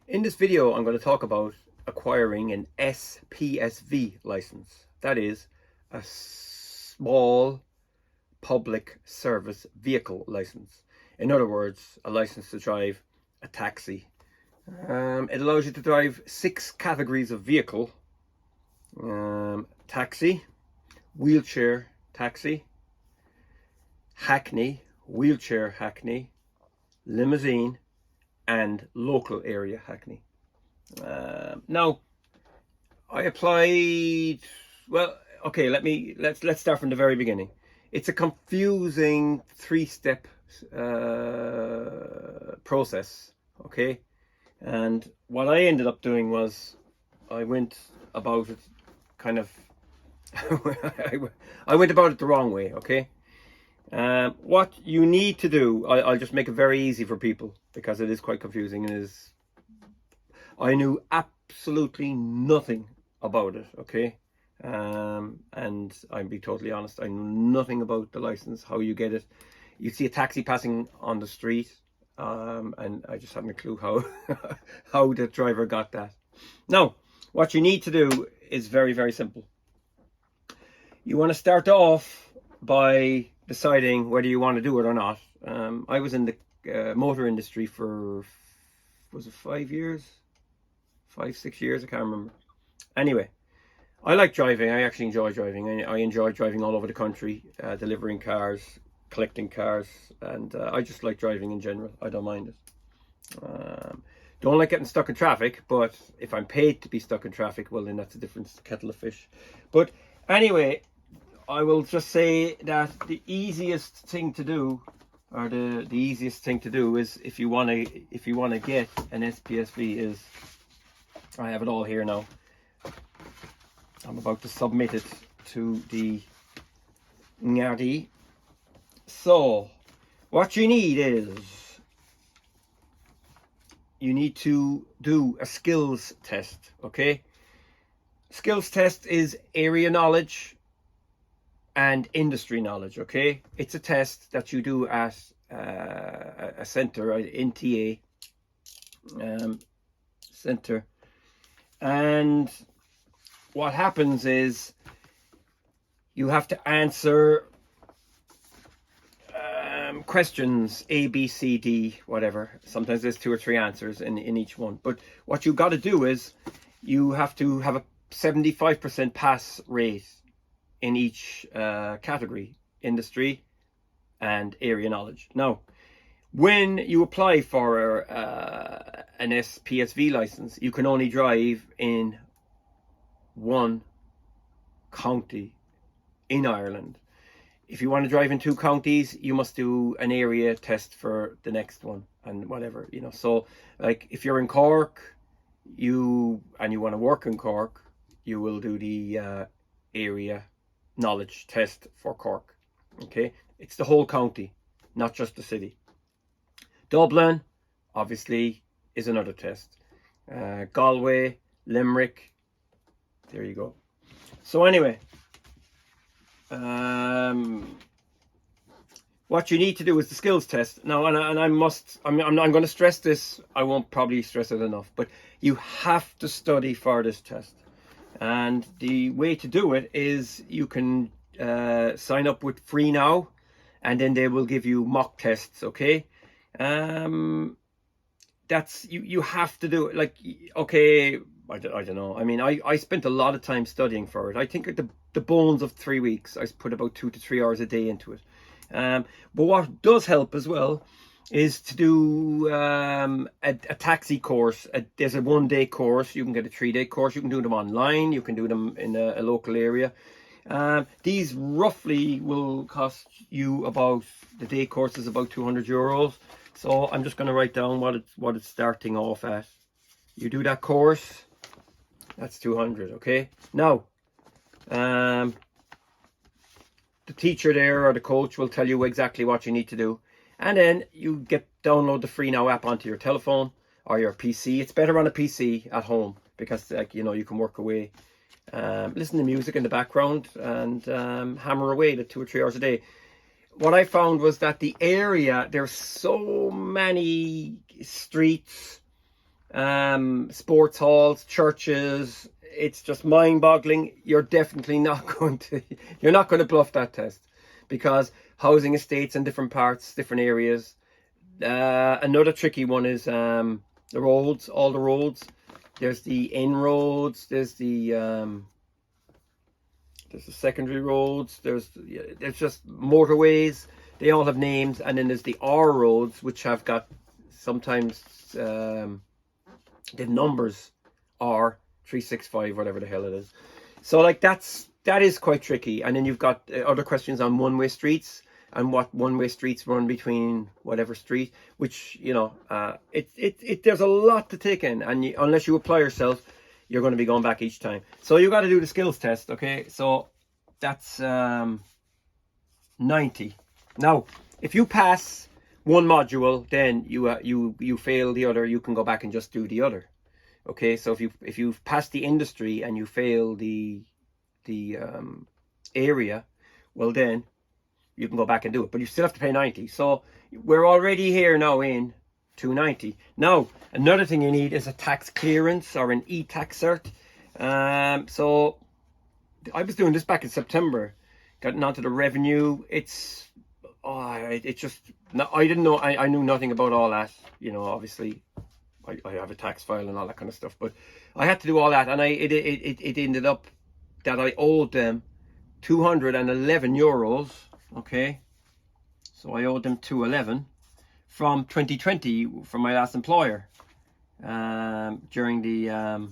In this video, I'm going to talk about acquiring an Spsv license. That is a small public service vehicle license. In other words, a license to drive a taxi. It allows you to drive 6 categories of vehicle. Taxi, wheelchair taxi, hackney, wheelchair hackney, limousine, and local area hackney. Now, I applied. Well, okay. Let's start from the very beginning. It's a confusing 3-step process. Okay, and what I ended up doing was I went about it kind of. I went about it the wrong way. Okay. What you need to do, I'll just make it very easy for people because it is quite confusing. I knew absolutely nothing about it, okay? And I'll be totally honest, I knew nothing about the license, how you get it. You see a taxi passing on the street, and I just hadn't a clue how how the driver got that. Now, what you need to do is very, very simple. You want to start off by deciding whether you want to do it or not. I was in the motor industry for, was it 5 years? 5, 6 years, I can't remember. Anyway, I like driving. I actually enjoy driving. I enjoy driving all over the country, delivering cars, collecting cars, and I just like driving in general. I don't mind it. Don't like getting stuck in traffic, but if I'm paid to be stuck in traffic, well, then that's a different kettle of fish. But anyway, I will just say that the easiest thing to do, or the easiest thing to do, is if you want to get an Spsv, is I have it all here now. I'm about to submit it to the Ngardi. So what you need is you need to do a skills test. Okay, skills test is area knowledge and industry knowledge. Okay, it's a test that you do at a center, an NTA center, and what happens is you have to answer questions A, B, C, D, whatever. Sometimes there's 2 or 3 answers in each one, but what you got to do is you have to have a 75% pass rate in each category, industry and area knowledge. Now, when you apply for an Spsv license, you can only drive in one county in Ireland. If you want to drive in 2 counties, you must do an area test for the next one and whatever, you know. So like if you're in Cork, you want to work in Cork, you will do the area knowledge test for Cork. Okay, it's the whole county, not just the city. Dublin, obviously, is another test. Galway, Limerick, there you go. So anyway, what you need to do is the skills test. Now, and I'm going to stress this. I won't probably stress it enough, but you have to study for this test. And the way to do it is you can sign up with Free Now, and then they will give you mock tests. Okay, that's you have to do it. Like, okay, I don't know. I mean, I spent a lot of time studying for it. I think the bones of 3 weeks, I put about 2 to 3 hours a day into it. But what does help as well is to do a taxi course. There's a 1-day course. You can get a 3-day course. You can do them online. You can do them in a local area. These roughly will cost you about, the day course is about €200. So I'm just going to write down what it's starting off at. You do that course, that's 200. Okay, now the teacher there or the coach will tell you exactly what you need to do, and then you download the Free Now app onto your telephone or your PC. It's better on a PC at home because, like, you know, you can work away, listen to music in the background, and hammer away the 2 or 3 hours a day. What I found was that the area, there's so many streets, sports halls, churches. It's just mind-boggling. You're definitely not going to, you're not going to bluff that test, because housing estates in different parts, different areas. Another tricky one is the roads, all the roads. There's the inroads, there's the secondary roads, there's just motorways. They all have names, and then there's the R roads, which have got sometimes the numbers R 365, whatever the hell it is. So like that is quite tricky. And then you've got other questions on one-way streets and what one-way streets run between whatever street, which, you know, there's a lot to take in, and unless you apply yourself, you're going to be going back each time. So you got to do the skills test, okay? So that's 90. Now, if you pass one module, then you fail the other. You can go back and just do the other. Okay, so if you've passed the industry and you fail the area, well then you can go back and do it, but you still have to pay 90. So we're already here now in 290. Now, another thing you need is a tax clearance or an e-tax cert. So I was doing this back in September, getting onto the revenue. It's just, I didn't know, I knew nothing about all that. You know, obviously I have a tax file and all that kind of stuff, but I had to do all that, and it ended up that I owed them 211 euros. Okay, so I owed them 211 from 2020 from my last employer during the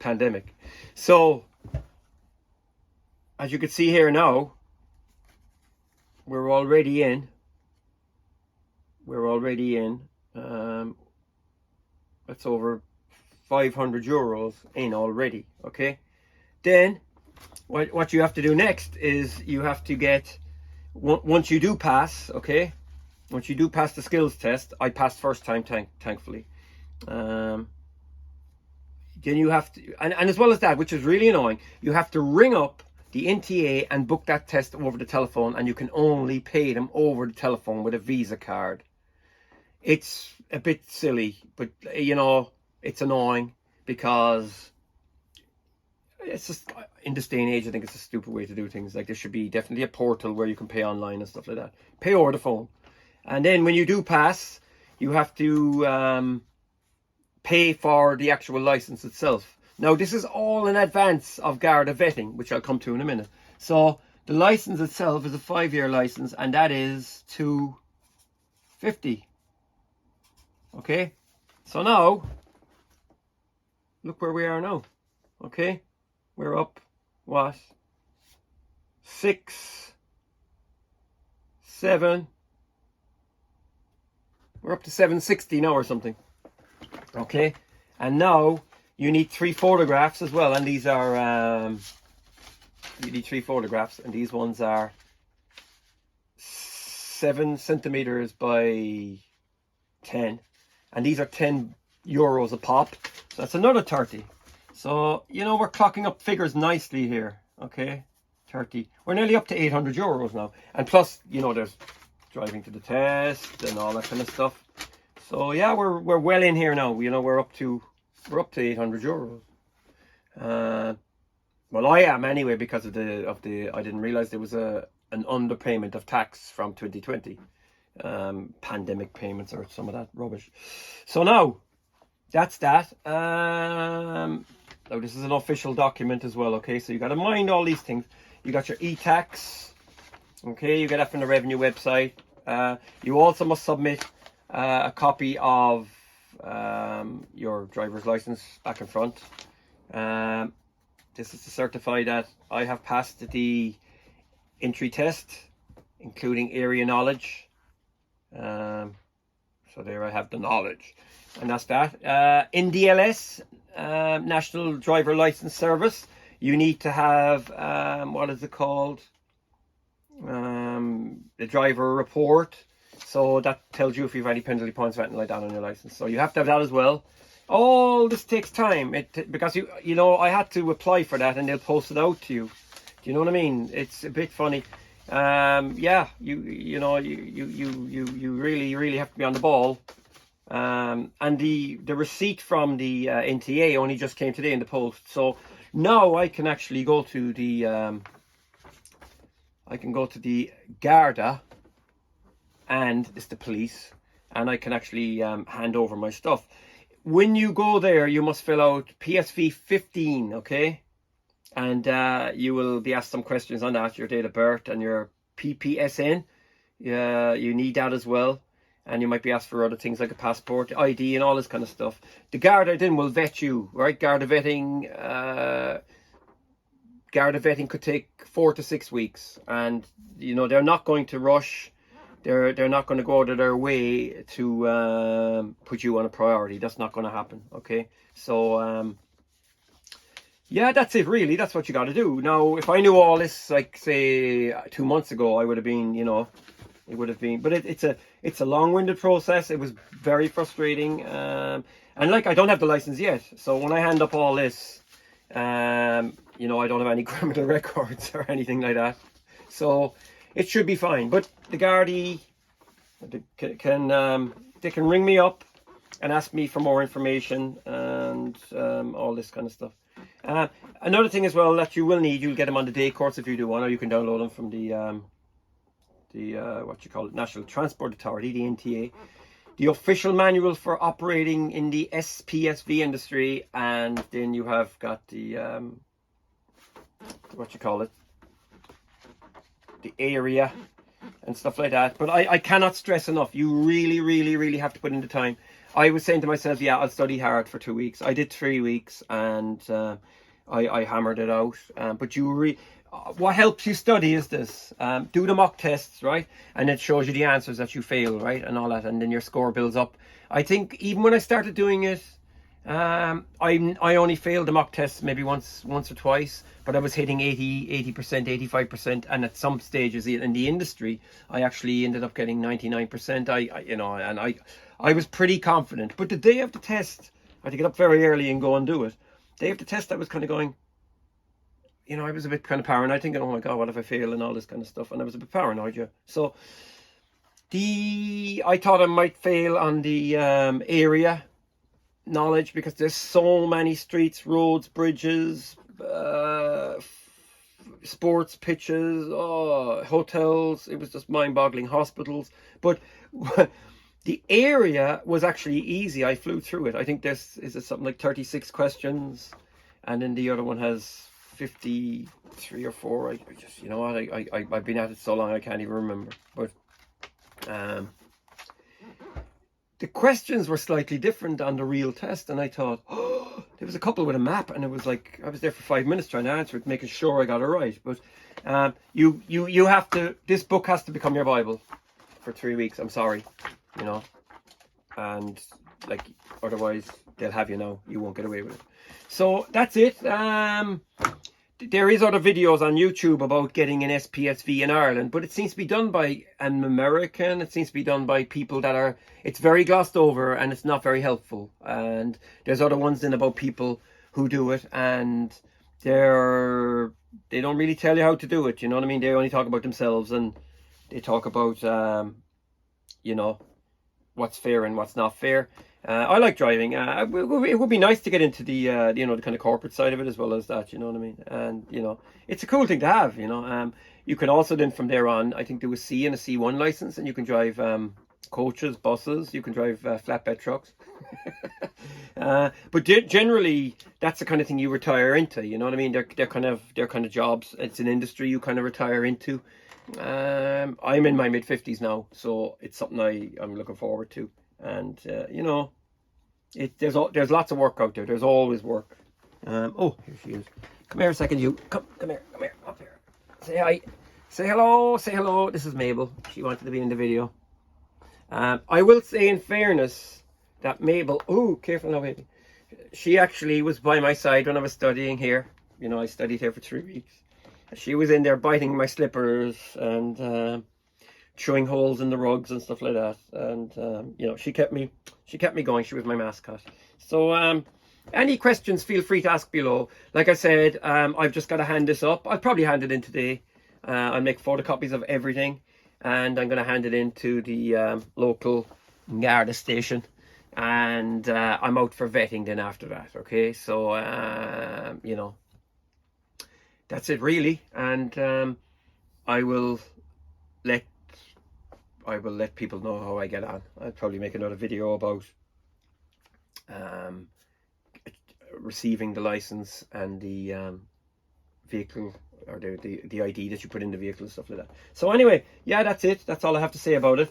pandemic. So as you can see here now, we're already in that's over 500 euros in already. Okay, then what you have to do next is you have to get, once you do pass, okay, once you do pass the skills test, I passed first time, thankfully, then you have to, and as well as that, which is really annoying, you have to ring up the NTA and book that test over the telephone, and you can only pay them over the telephone with a Visa card. It's a bit silly, but you know, it's annoying, because it's just, in this day and age, I think it's a stupid way to do things. Like, there should be definitely a portal where you can pay online and stuff like that. Pay over the phone. And then when you do pass, you have to pay for the actual license itself. Now, this is all in advance of Garda vetting, which I'll come to in a minute. So the license itself is a 5-year license, and that is 250. Okay, so now look where we are now. Okay, we're up, what, 6, 7, we're up to 760 now or something. Okay, and now you need 3 photographs as well, and these are you need 3 photographs, and these ones are 7 centimeters by 10, and these are 10 euros a pop, so that's another 30. So, you know, we're clocking up figures nicely here. Okay, 30. We're nearly up to 800 euros now. And plus, you know, there's driving to the test and all that kind of stuff. So yeah, we're well in here now. You know, we're up to 800 euros. Well, I am anyway, because of the I didn't realize there was an underpayment of tax from 2020. Pandemic payments or some of that rubbish. So now that's that. Now, this is an official document as well, okay? So you got to mind all these things. You got your e-tax, okay? You get that from the revenue website. You also must submit a copy of your driver's license back and front. This is to certify that I have passed the entry test, including area knowledge. So there I have the knowledge. And that's that. NDLS, National Driver License Service, you need to have, what is it called? The driver report. So that tells you if you have any penalty points or anything like that on your license. So you have to have that as well. All this takes time, because you know, I had to apply for that and they'll post it out to you. Do you know what I mean? It's a bit funny. yeah, you know, you really have to be on the ball. And the receipt from the NTA only just came today in the post, so now I can actually go to the Garda, and it's the police, and I can actually hand over my stuff. When you go there, you must fill out PSV 15, okay? And you will be asked some questions on that, your date of birth and your PPSN. Yeah, you need that as well. And you might be asked for other things like a passport, ID, and all this kind of stuff. The Garda then will vet you, right? Garda vetting could take 4 to 6 weeks, and you know they're not going to rush. They're not going to go out of their way to put you on a priority. That's not going to happen. Okay, so yeah, that's it really. That's what you got to do. Now, if I knew all this, like say 2 months ago, I would have been, you know, it would have been. But it's a long-winded process. It was very frustrating, and like I don't have the license yet. So when I hand up all this, you know, I don't have any criminal records or anything like that. So it should be fine. But the Gardaí they can ring me up and ask me for more information and all this kind of stuff. Another thing as well that you will need, you'll get them on the day course if you do one, or you can download them from the what you call it, National Transport Authority, the NTA. The official manual for operating in the Spsv industry, and then you have got the what you call it, the area and stuff like that. But I cannot stress enough, you really have to put in the time. I was saying to myself, yeah, I'll study hard for 2 weeks. I did 3 weeks, and I hammered it out. But what helps you study is this: do the mock tests, right? And it shows you the answers that you fail, right, and all that, and then your score builds up. I think even when I started doing it, I only failed the mock tests maybe once or twice, but I was hitting 80%, 85%, and at some stages in the industry, I actually ended up getting 99%. You know, and I was pretty confident. But the day of the test, I had to get up very early and go and do it. The day of the test, I was kind of going, you know, I was a bit kind of paranoid, thinking, oh my God, what if I fail and all this kind of stuff. And I was a bit paranoid, yeah. So I thought I might fail on the area knowledge, because there's so many streets, roads, bridges, sports pitches, hotels. It was just mind-boggling. Hospitals. But the area was actually easy. I flew through it. I think this is something like 36 questions, and then the other one has 53 or 4. I just, you know what, I've been at it so long I can't even remember. But the questions were slightly different on the real test, and I thought, oh, there was a couple with a map, and it was like I was there for 5 minutes trying to answer it, making sure I got it right. But you have to, this book has to become your Bible for 3 weeks. I'm sorry, you know, and like otherwise they'll have you now. You won't get away with it. So that's it. There is other videos on YouTube about getting an SPSV in Ireland, but it seems to be done by an American. It seems to be done by people that are, it's very glossed over and it's not very helpful. And there's other ones then about people who do it, and they don't really tell you how to do it. You know what I mean? They only talk about themselves, and they talk about, you know, what's fair and what's not fair. I like driving. It would be nice to get into the you know, the kind of corporate side of it as well as that, you know what I mean? And you know, it's a cool thing to have, you know. You can also then from there on, I think, do a C and a C1 license, and you can drive coaches, buses, you can drive flatbed trucks. But generally that's the kind of thing you retire into, you know what I mean? They're kind of jobs. It's an industry you kind of retire into. I'm in my mid-50s now, so it's something I'm looking forward to. And you know, there's lots of work out there. There's always work. Oh, here she is. Come here a second, you. Come here, up here. Say hi. Say hello. This is Mabel. She wanted to be in the video. I will say, in fairness, that Mabel, oh, careful now, baby. She actually was by my side when I was studying here. You know, I studied here for 3 weeks. She was in there biting my slippers and chewing holes in the rugs and stuff like that. And you know, she kept me going. She was my mascot. So any questions, feel free to ask below. Like I said, I've just got to hand this up. I'll probably hand it in today. I'll make photocopies of everything, and I'm going to hand it into the local Garda station, and I'm out for vetting then after that. Okay, so you know, that's it really, and I will let people know how I get on. I'll probably make another video about receiving the license and the vehicle, or the ID that you put in the vehicle and stuff like that. So anyway, yeah, that's it. That's all I have to say about it.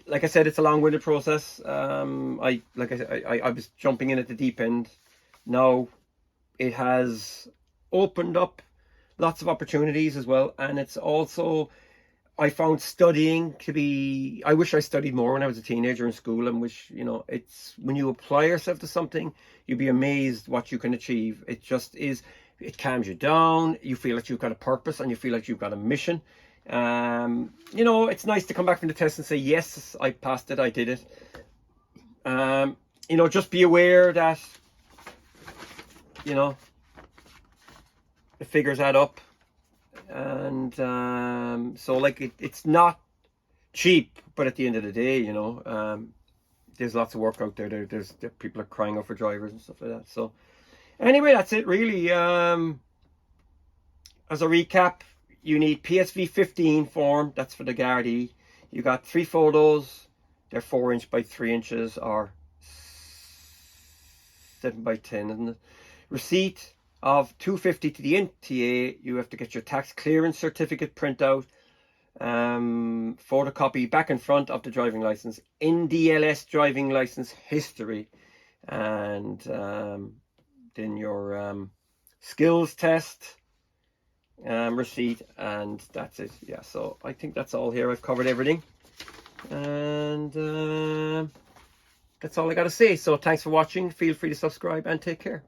Like I said, it's a long-winded process. I was jumping in at the deep end. Now it has opened up lots of opportunities as well, and it's also, I found studying to be, I wish I studied more when I was a teenager in school, and which, you know, it's when you apply yourself to something, you'd be amazed what you can achieve. It just is, it calms you down, you feel like you've got a purpose, and you feel like you've got a mission. You know, it's nice to come back from the test and say, yes, I passed it, I did it. You know, just be aware that, you know, the figures add up, and so like it's not cheap, but at the end of the day, you know, there's lots of work out there. There's people are crying out for drivers and stuff like that. So anyway, that's it really. As a recap, you need PSV 15 form, that's for the Gardaí. You got 3 photos, they're 4 inch by 3 inches or 7 by 10, isn't it? Receipt of $250 to the NTA. You have to get your tax clearance certificate printout, photocopy back and front of the driving license, NDLS driving license history, and then your skills test receipt, and that's it. Yeah, so I think that's all here. I've covered everything, and that's all I got to say. So thanks for watching. Feel free to subscribe and take care.